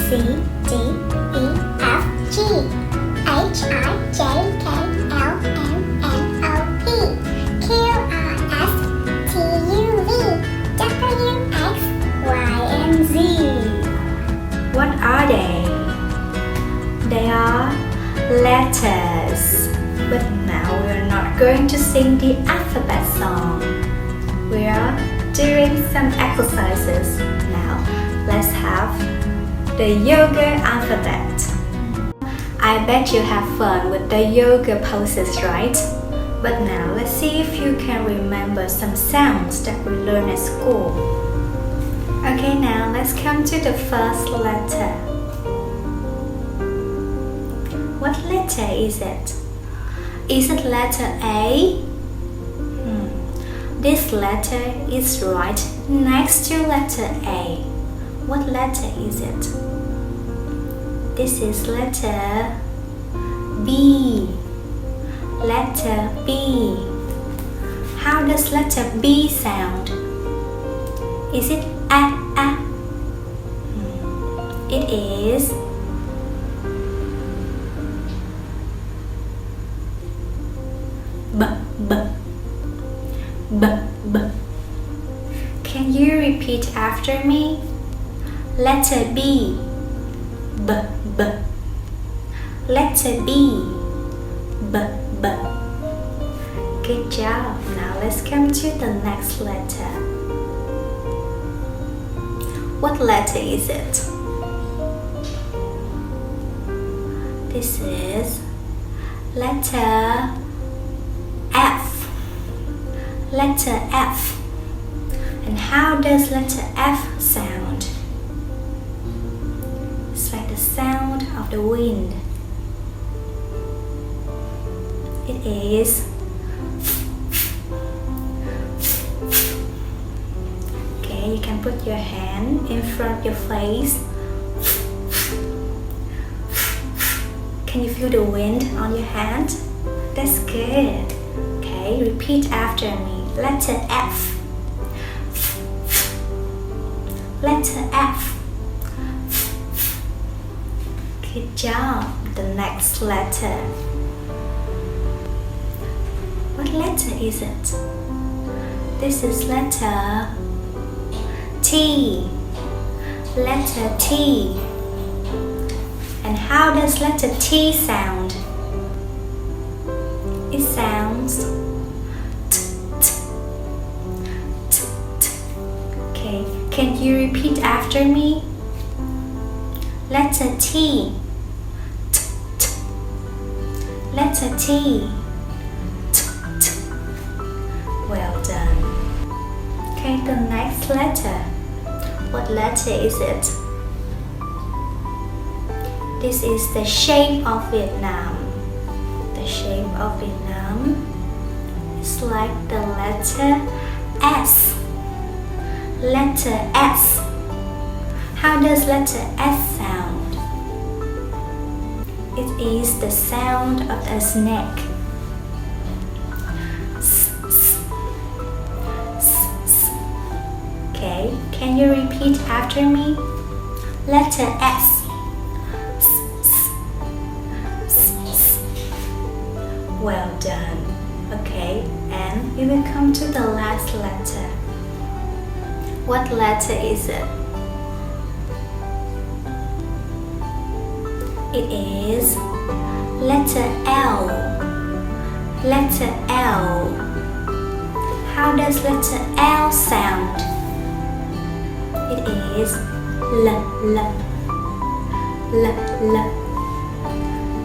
C, D, E, F, G, H, I, J, K, L, M, N, O, P, Q, R, S, T, U, V, W, X, Y, and Z. What are they? They are letters. But now we are not going to sing the alphabet song. We are doing some exercises. Now let's have the yoga alphabet. I bet you have fun with the yoga poses, right? But now let's see if you can remember some sounds that we learned at school. Okay, now let's come to the first letter. What letter is it? Is it letter A? This letter is right next to letter A. What letter is it? This is letter B. Letter B. How does letter B sound? Is it A? It is B. Can you repeat after me? Letter B. B. Letter B. B. Good job. Now let's come to the next letter. What letter is it? This is letter F. Letter F. And how does letter F sound? It's like the sound of the wind. It is okay, you can put your hand in front of your face. Can you feel the wind on your hand? That's good. Okay, repeat after me. Letter F. Letter F. Good job. The next letter. What letter is it? This is letter T. Letter T. And how does letter T sound? It sounds t. Okay, can you repeat after me? Letter T. Letter T. Well done. Okay, the next letter. What letter is it? This is the shape of Vietnam. The shape of Vietnam is like the letter S. Letter S. How does letter S sound? It is the sound of a snake. Okay, can you repeat after me? Letter S. Well done. Okay, and we will come to the last letter. What letter is it? It is letter L. Letter L. How does letter L sound? It is L.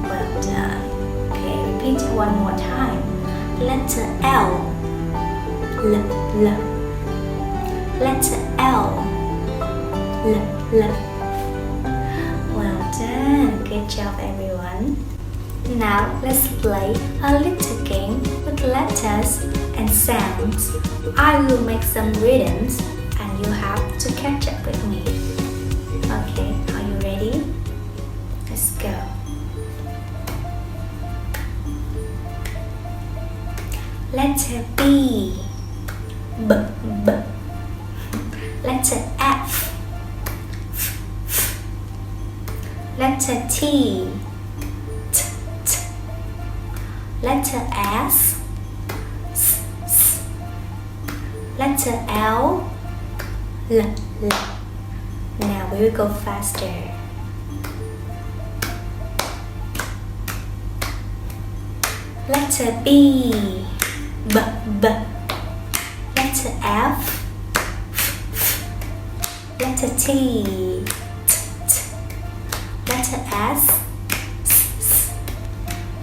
Well done. Okay, repeat one more time. Letter L. Letter L. Well done. Good job, everyone. Now let's play a little game with letters and sounds. I will make some rhythms and you have to catch up with me. Okay, are you ready? Let's go. Letter B. B. Letter F. Letter T. T, t. Letter S. S, s. Letter L. L, l. Now we will go faster. Letter B. B, b. Letter F. Letter T. T, t. Letter S. S, s.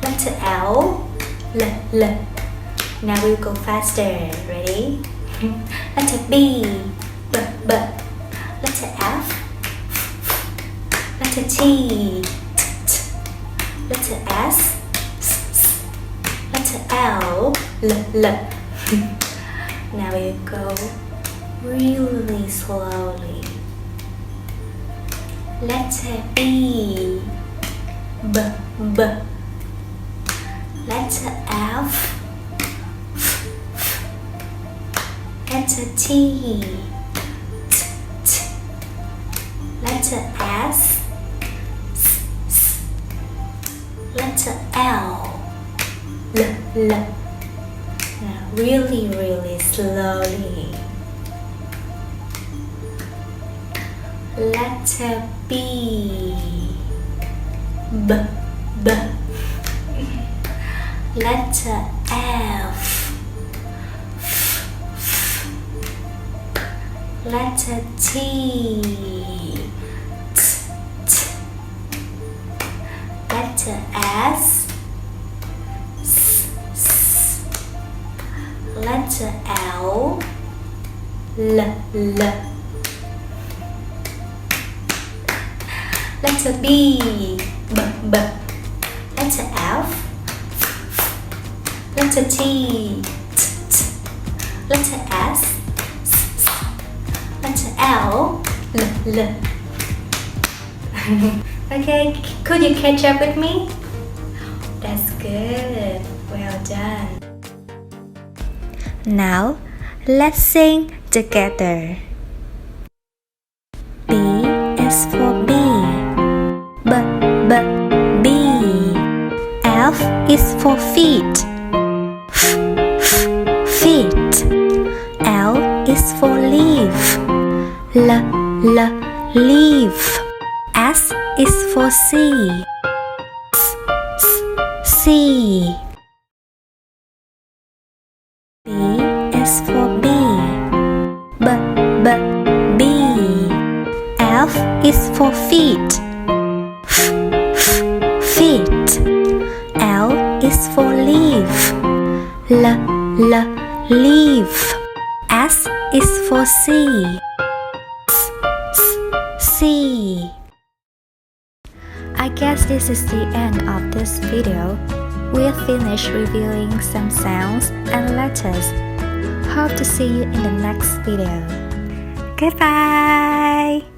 Letter L. L, l. Now we'll go faster. Ready? Letter B. B, b. Letter F. Letter T. T, t. Letter S. S, s. Letter L. L, l. Now we go really slowly. Letter B. B, b. Letter F. Letter T. T, t. Letter S. S, s. Letter L. L, l. Now really slowly. Letter B. B, b. Letter F. Letter T. T, t. Letter S. S, s. Letter L. L, l. Letter B. B, b. Letter F. Letter T. T, t. Letter S. S, s. Letter L. L, l. Okay, could you catch up with me? That's good. Well done. Now, let's sing together. B is for B. B, b, B. F is for feet. F, f, feet. L is for leaf. L, l, leaf. S is for sea. S, s, sea. B is for B. B, b, B. F is for feet. F, f, feet. L is for leaf. L, l, leaf. S is for sea. S, s, sea. I guess this is the end of this video. We'll finish reviewing some sounds and letters. Hope to see you in the next video. Goodbye!